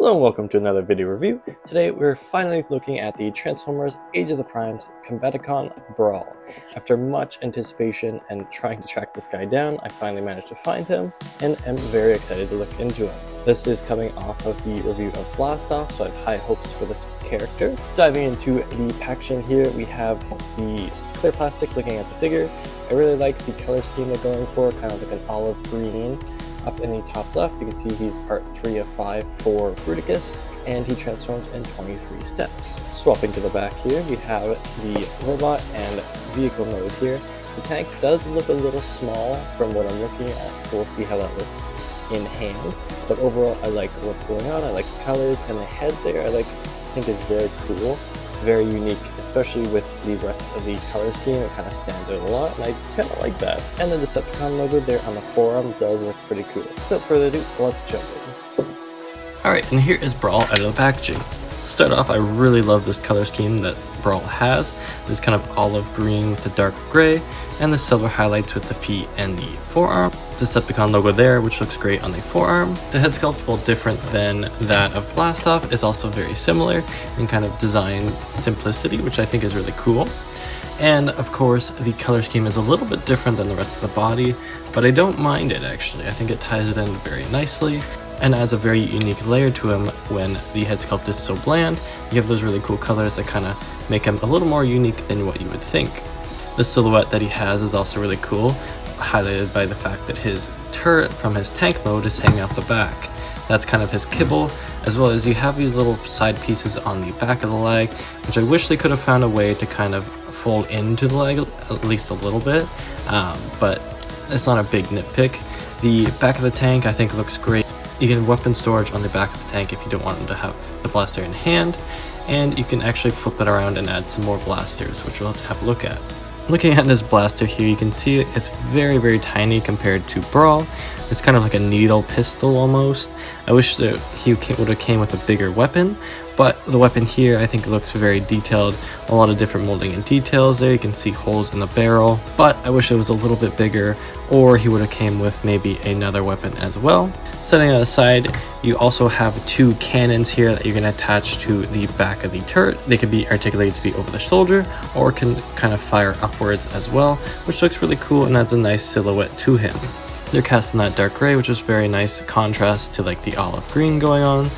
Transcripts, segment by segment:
Hello and welcome to another video review. Today we're finally looking at the Transformers Age of the Primes Combaticon Brawl. After much anticipation and trying to track this guy down, I finally managed to find him and am very excited to look into him. This is coming off of the review of Blastoff, so I have high hopes for this character. Diving into the packaging here, we have the clear plastic looking at the figure. I really like the color scheme they're going for, kind of like an olive green. Up in the top left, you can see he's part 3 of 5 for Bruticus, and he transforms in 23 steps. Swapping to the back here, we have the robot and vehicle mode here. The tank does look a little small from what I'm looking at, so we'll see how that looks in hand. But overall, I like what's going on. I like the colors, and the head there I think is very cool. Very unique, especially with the rest of the color scheme. It kind of stands out a lot, and I kind of like that. And the Decepticon logo there on the forearm does look pretty cool. Without further ado, let's jump in. Alright, and here is Brawl out of the packaging. To start off, I really love this color scheme that Brawl has. This kind of olive green with the dark gray, and the silver highlights with the feet and the forearm. Decepticon logo there, which looks great on the forearm. The head sculpt, while different than that of Blastoff, is also very similar in kind of design simplicity, which I think is really cool. And of course, the color scheme is a little bit different than the rest of the body, but I don't mind it actually. I think it ties it in very nicely and adds a very unique layer to him when the head sculpt is so bland. You have those really cool colors that kind of make him a little more unique than what you would think. The silhouette that he has is also really cool, highlighted by the fact that his turret from his tank mode is hanging off the back. That's kind of his kibble, as well as you have these little side pieces on the back of the leg, which I wish they could have found a way to kind of fold into the leg at least a little bit, but it's not a big nitpick. The back of the tank I think looks great. You can weapon storage on the back of the tank if you don't want him to have the blaster in hand, and you can actually flip it around and add some more blasters, which we'll have to have a look at. Looking at this blaster here, you can see it's very, very tiny compared to Brawl. It's kind of like a needle pistol almost. I wish that he would have came with a bigger weapon, but the weapon here I think looks very detailed. A lot of different molding and details there. You can see holes in the barrel, but I wish it was a little bit bigger, or he would have came with maybe another weapon as well. Setting that aside, you also have two cannons here that you're going to attach to the back of the turret. They can be articulated to be over the shoulder, or can kind of fire upwards as well, which looks really cool and adds a nice silhouette to him. They're cast in that dark gray, which is very nice contrast to like the olive green going on,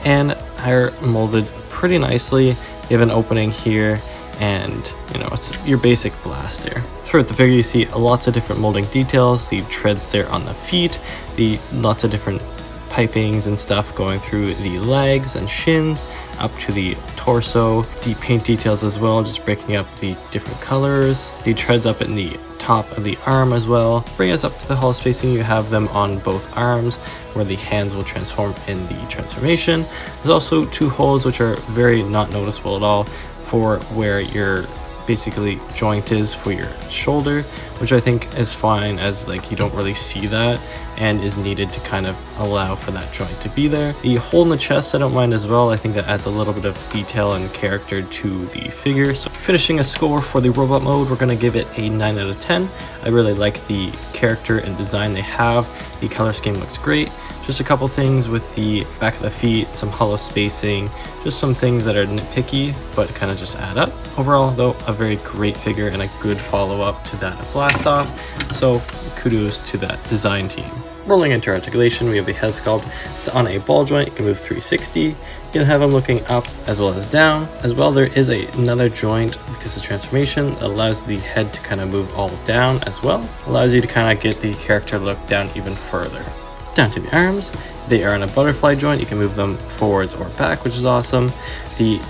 and are molded pretty nicely. You have an opening here, and you know, it's your basic blaster. Throughout the figure you see lots of different molding details, the treads there on the feet, the lots of different pipings and stuff going through the legs and shins up to the torso, deep paint details as well, just breaking up the different colors, the treads up in the top of the arm as well. Bring us up to the hull spacing. You have them on both arms where the hands will transform in the transformation. There's also two holes which are very not noticeable at all for where your basically joint is for your shoulder, which I think is fine, as like you don't really see that and is needed to kind of allow for that joint to be there. The hole in the chest I don't mind as well. I think that adds a little bit of detail and character to the figure. So finishing a score for the robot mode, we're going to give it a 9 out of 10. I really like the character and design they have. The color scheme looks great. Just a couple things with the back of the feet, some hollow spacing, just some things that are nitpicky but kind of just add up. Overall though, a very great figure and a good follow-up to that of Blastoff, so kudos to that design team. Rolling into Articulation, we have the head sculpt. It's on a ball joint. You can move 360. You can have him looking up as well as down. As well, there is another joint because of transformation that allows the head to kind of move all down as well. Allows you to kind of get the character look down even further. Down to the arms, they are in a butterfly joint. You can move them forwards or back, which is awesome. The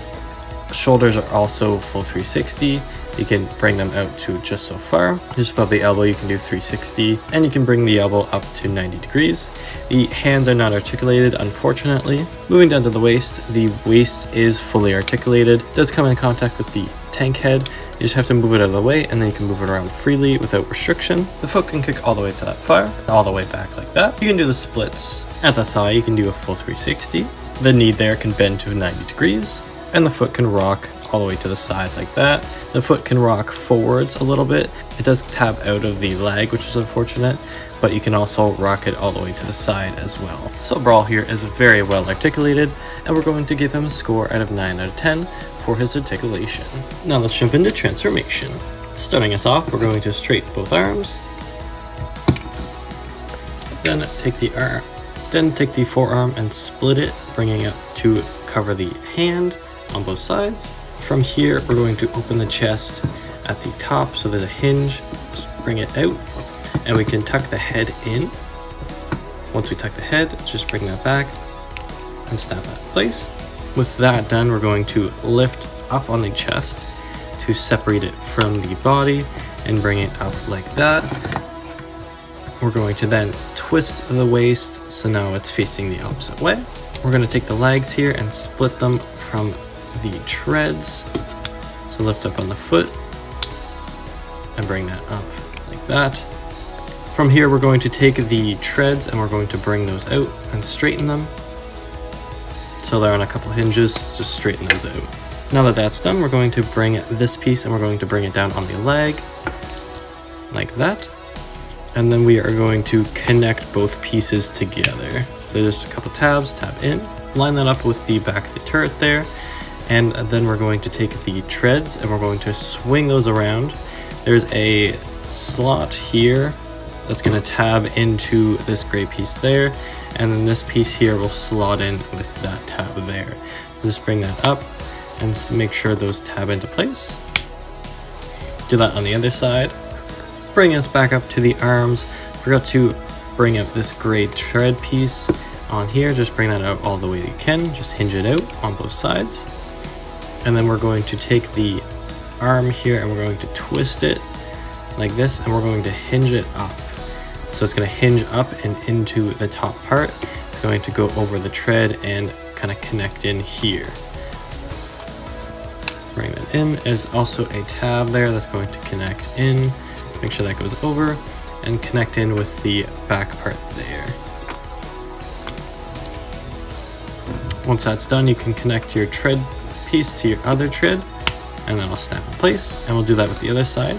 shoulders are also full 360. You can bring them out to just so far. Just above the elbow you can do 360, and you can bring the elbow up to 90 degrees. The hands are not articulated, unfortunately. Moving down to the waist is fully articulated. It does come in contact with the tank head. You just have to move it out of the way, and then you can move it around freely without restriction. The foot can kick all the way to that far, all the way back like that. You can do the splits. At the thigh you can do a full 360. The knee there can bend to 90 degrees. And the foot can rock all the way to the side like that. The foot can rock forwards a little bit. It does tab out of the leg, which is unfortunate, but you can also rock it all the way to the side as well. So Brawl here is very well articulated, and we're going to give him a score out of 9 out of 10 for his articulation. Now let's jump into transformation. Starting us off, we're going to straighten both arms, then take the forearm and split it, bringing it to cover the hand on both sides. From here, we're going to open the chest at the top, so there's a hinge. Just bring it out, and we can tuck the head in. Once we tuck the head, just bring that back and snap that in place. With that done, we're going to lift up on the chest to separate it from the body and bring it up like that. We're going to then twist the waist, so now it's facing the opposite way. We're going to take the legs here and split them from the treads. So lift up on the foot and bring that up like that. From here, we're going to take the treads and we're going to bring those out and straighten them. So they're on a couple hinges, just straighten those out. Now that that's done, we're going to bring this piece and we're going to bring it down on the leg like that. And then we are going to connect both pieces together. So there's a couple tabs, tab in, line that up with the back of the turret there. And then we're going to take the treads and we're going to swing those around. There's a slot here that's going to tab into this gray piece there. And then this piece here will slot in with that tab there. So just bring that up and make sure those tab into place. Do that on the other side. Bring us back up to the arms. Forgot to bring out this gray tread piece on here. Just bring that out all the way you can. Just hinge it out on both sides. And then we're going to take the arm here and we're going to twist it like this, and we're going to hinge it up. So it's going to hinge up and into the top part. It's going to go over the tread and kind of connect in here. Bring that in. There's also a tab there that's going to connect in. Make sure that goes over and connect in with the back part there. Once that's done, you can connect your tread piece to your other tread and that'll snap in place. And we'll do that with the other side.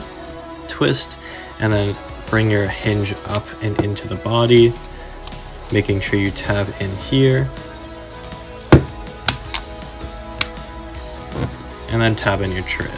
Twist and then bring your hinge up and into the body, making sure you tab in here. And then tab in your tread.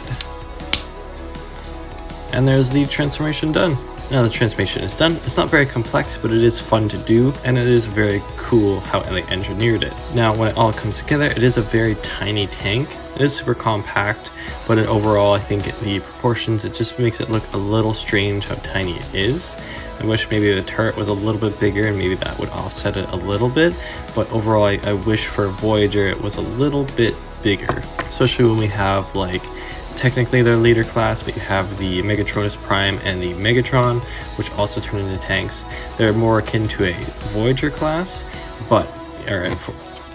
And there's the transformation done. Now the transformation is done. It's not very complex, but it is fun to do, and it is very cool how they engineered it. Now when it all comes together, it is a very tiny tank. It is super compact, but overall I think the proportions, it just makes it look a little strange how tiny it is. I wish maybe the turret was a little bit bigger and maybe that would offset it a little bit, but overall I wish for Voyager it was a little bit bigger, especially when we have like technically their leader class, but you have the Megatronus Prime and the Megatron, which also turn into tanks. They're more akin to a Voyager class, but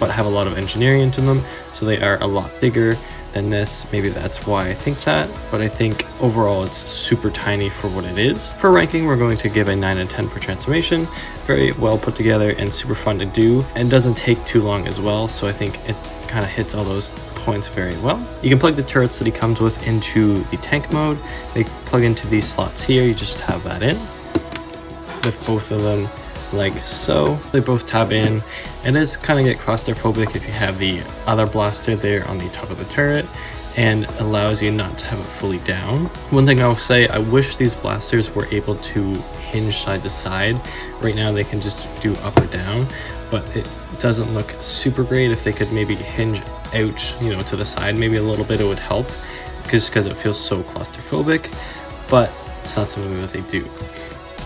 have a lot of engineering into them, so they are a lot bigger than this. Maybe that's why I think that, but I think overall it's super tiny for what it is. For ranking, we're going to give a 9 out of 10 for transformation. Very well put together and super fun to do, and doesn't take too long as well, so I think it kind of hits all those points very well. You can plug the turrets that he comes with into the tank mode. They plug into these slots here. You just tab that in with both of them like so. They both tab in. It does kind of get claustrophobic if you have the other blaster there on the top of the turret, and allows you not to have it fully down. One thing I'll say, I wish these blasters were able to hinge side to side. Right now they can just do up or down, but it doesn't look super great. If they could maybe hinge out, you know, to the side maybe a little bit, it would help, because it feels so claustrophobic, but it's not something that they do.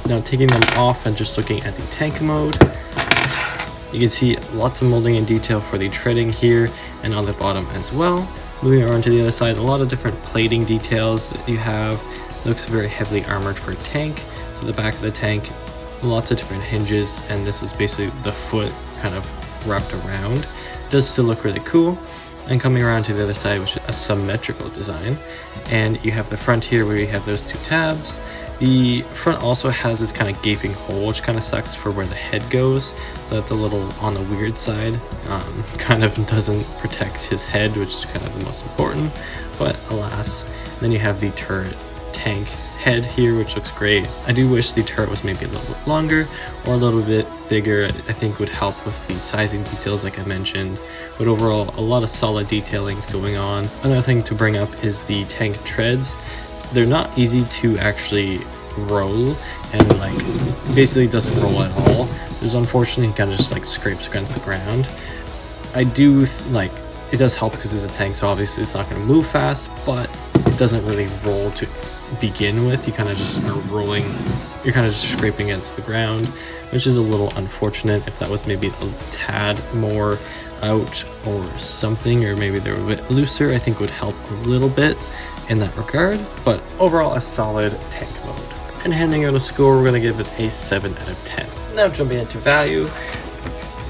Now taking them off and just looking at the tank mode, you can see lots of molding and detail for the treading here and on the bottom as well. Moving around to the other side, a lot of different plating details that you have. It looks very heavily armored for a tank. To the back of the tank, lots of different hinges, and this is basically the foot kind of wrapped around. It does still look really cool. And coming around to the other side, which is a symmetrical design, and you have the front here where you have those two tabs, The front also has this kind of gaping hole, which kind of sucks for where the head goes, so that's a little on the weird side. Kind of doesn't protect his head, which is kind of the most important, but alas. And then you have the turret tank head here, which looks great. I do wish the turret was maybe a little bit longer or a little bit bigger. I think would help with the sizing details like I mentioned, but overall a lot of solid detailings going on. Another thing to bring up is the tank treads. They're not easy to actually roll, and like basically doesn't roll at all. There's unfortunately he kind of just like scrapes against the ground. I do like it does help because it's a tank, so obviously it's not going to move fast, but it doesn't really roll to begin with. You kind of just are rolling, you're kind of just scraping against the ground, which is a little unfortunate. If that was maybe a tad more out or something, or maybe they were a bit looser, I think would help a little bit in that regard. But overall, a solid tank mode. And handing out a score, we're going to give it a 7 out of 10. Now jumping into value.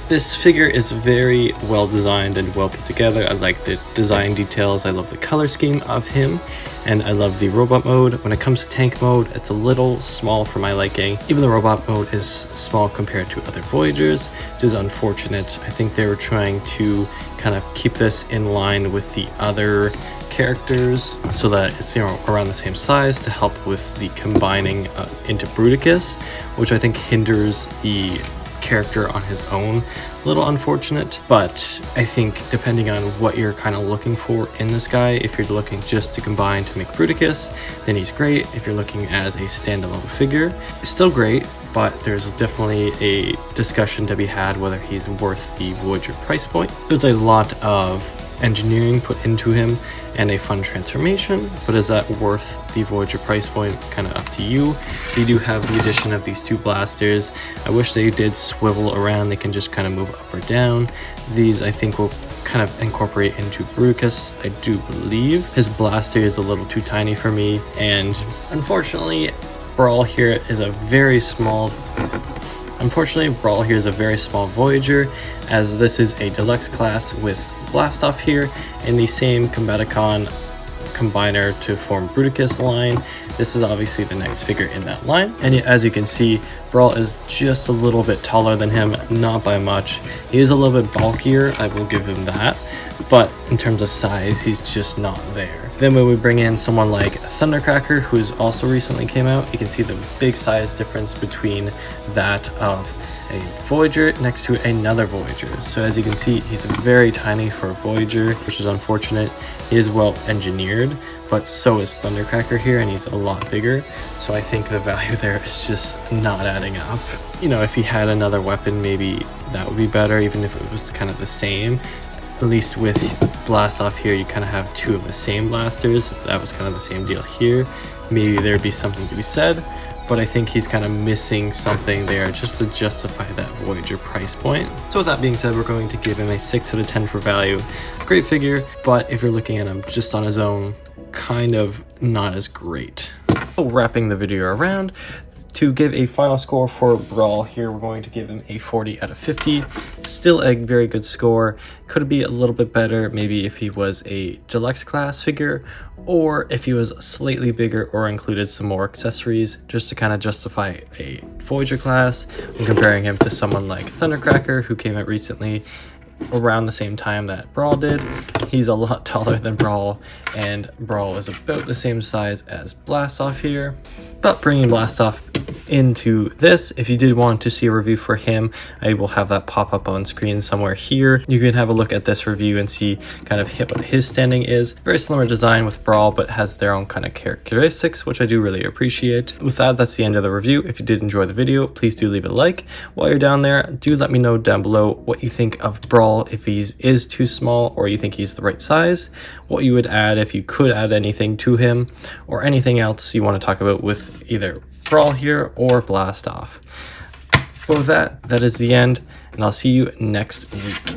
This figure is very well designed and well put together. I like the design details, I love the color scheme of him, and I love the robot mode. When it comes to tank mode, it's a little small for my liking. Even the robot mode is small compared to other Voyagers, which is unfortunate. I think they were trying to kind of keep this in line with the other characters so that it's, you know, around the same size to help with the combining into Bruticus, which I think hinders the character on his own. A little unfortunate, but I think depending on what you're kind of looking for in this guy, if you're looking just to combine to make Bruticus, then he's great. If you're looking as a standalone figure, it's still great, but there's definitely a discussion to be had whether he's worth the Voyager price point. There's a lot of engineering put into him and a fun transformation, but is that worth the Voyager price point? Kind of up to you. They do have the addition of these two blasters. I wish they did swivel around. They can just kind of move up or down. These I think will kind of incorporate into Bruticus, I do believe. His blaster is a little too tiny for me, and unfortunately Brawl here is a very small Voyager, as this is a deluxe class with Blastoff here in the same Combaticon combiner to form Bruticus line. This is obviously the next figure in that line, and as you can see, Brawl is just a little bit taller than him, not by much. He is a little bit bulkier, I will give him that, but in terms of size, he's just not there. Then when we bring in someone like Thundercracker, who's also recently came out, you can see the big size difference between that of a Voyager next to another Voyager. So as you can see, he's very tiny for a Voyager, which is unfortunate. He is well engineered, but so is Thundercracker here, and he's a lot bigger. So I think the value there is just not adding up. You know, if he had another weapon, maybe that would be better, even if it was kind of the same. At least with Blastoff here, you kind of have two of the same blasters. If that was kind of the same deal here, maybe there'd be something to be said. But I think he's kind of missing something there just to justify that Voyager price point. So with that being said, we're going to give him a 6 out of 10 for value. Great figure, but if you're looking at him just on his own, kind of not as great. So wrapping the video around, to give a final score for Brawl here, we're going to give him a 40 out of 50. Still a very good score. Could be a little bit better maybe if he was a deluxe class figure, or if he was slightly bigger or included some more accessories, just to kind of justify a Voyager class. I'm comparing him to someone like Thundercracker, who came out recently around the same time that Brawl did. He's a lot taller than Brawl, and Brawl is about the same size as Blastoff here. But bringing Blastoff into this, if you did want to see a review for him, I will have that pop up on screen somewhere here. You can have a look at this review and see kind of what his standing is. Very similar design with Brawl, but has their own kind of characteristics, which I do really appreciate. With that, that's the end of the review. If you did enjoy the video, please do leave a like. While you're down there, do let me know down below what you think of Brawl, if he is too small or you think he's the right size, what you would add if you could add anything to him, or anything else you want to talk about with either Brawl here or Blastoff. But with that, that is the end, and I'll see you next week.